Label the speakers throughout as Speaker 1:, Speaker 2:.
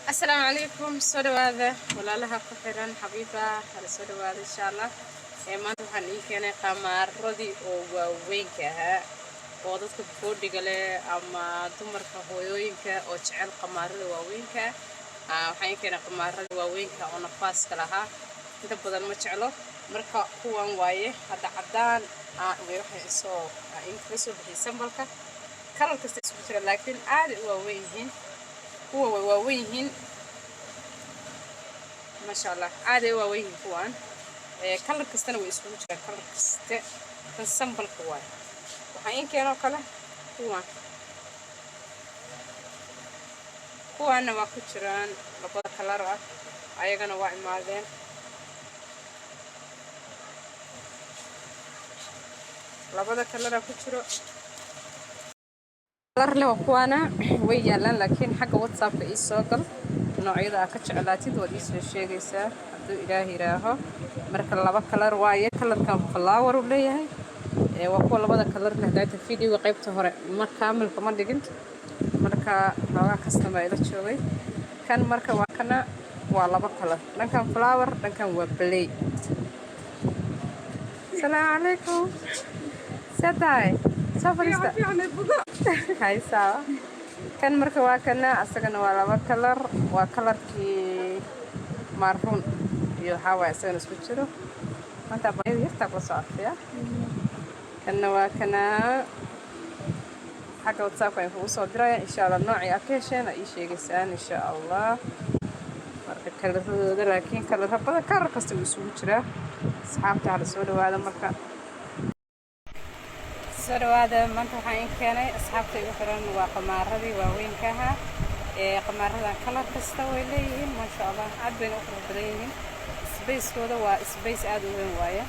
Speaker 1: السلام عليكم سودواده ولا لها كفران حبيبة على سودواده إن شاء الله ما نروح كنا قمر ردي أو وينكها وضدك بودي قال أما تمر كهوينك أو تعال قمر ووينك وحين كنا قمر ووينك أو نفاس كلها أنت بدل ما تعلو مركا هو وايه هذا عدان ويروح يسوق إنكريسو بحسابك كانوا كستسوي لكن عاد ووينهن هو واويهن ما شاء الله عادي واويهن كوان كلر كستنا ويسوون جرا كلر كست تنسمبل كوان وحين كانوا كله كوان ما كتران لبض كلر أيقنا واعي مالين لبض كلر كترو كلر له كوانا ويجالن لكن حق واتساب إيسوكل نوعيدا كجعلاتيد ودي soo sheegaysaa haduu ilaahay raaho marka laba kalar waaye kalarkan flower uu leeyahay waa kuwa labada kalar leh dayta video qaybta hore ma kaamilka ma dhigin marka laba customer ila joogay kan marka waa kana waa laba kalar dhankan flower dhankan waa play Assalamu alaykum Saday safarista hay sawa kan marka waa kana asagana waa laba kalar waa kalarkii marhuun iyo hawa asagana isku jiro anta baayid yarta ku socodaya kana waa kana xaga WhatsApp ay ku soo diray insha Allah nooci application ay sheegaysaan insha Allah marka kalaradooda laakiin kalarada kalar kasta uu isugu jira asxaabta hada soo dhawaada marka سرواده maanta waxaan keenay asxaabta igu xiran waa qamaaradii waaweynkaha qamaaradan kala kasta way leeyihiin ma sha Allah aad bay u qurux badan yihiin space-kooda waa space aad u weyn waaye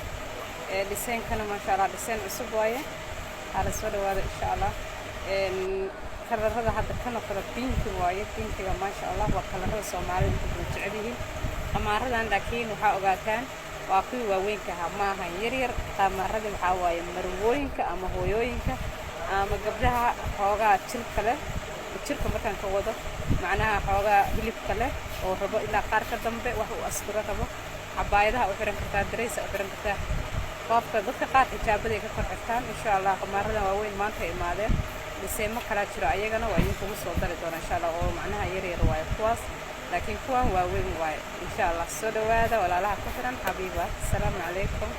Speaker 1: design-kana ma sha Allah design cusub waaye hala soo dhawaada insha Allah kalarada hadda kana kala pink waaye pinkiga ma sha Allah waa kalarada Soomaalidu ku jecel yihiin qamaaradan laakiin waxa ogaataan waa kuwa waaweynkaha ma aha yaryar qamaarada waxa waaye marwooyinka ama hooyooyinka ama gabdhaha xoogaa jirka leh jirka markaan ka wado macnaha xoogaa hilibka leh oo rabo ilaa qaar ka dambe wax uu asturo rabo cabaayadaha u xiran kartaa dareys u xiran kartaa qofka dadka qaar xijaabada ka kor xirtaan insha Allah qamaaradan waaweyn maanta imaadeen diseemo kala jiro ayagana waa idin kugu soo dari doona insha Allah oo macnaha yaryar waaye kuwaas لكن كوان واوين واي إن شاء الله سودوادا ولا لها كثرا حبيبة السلام عليكم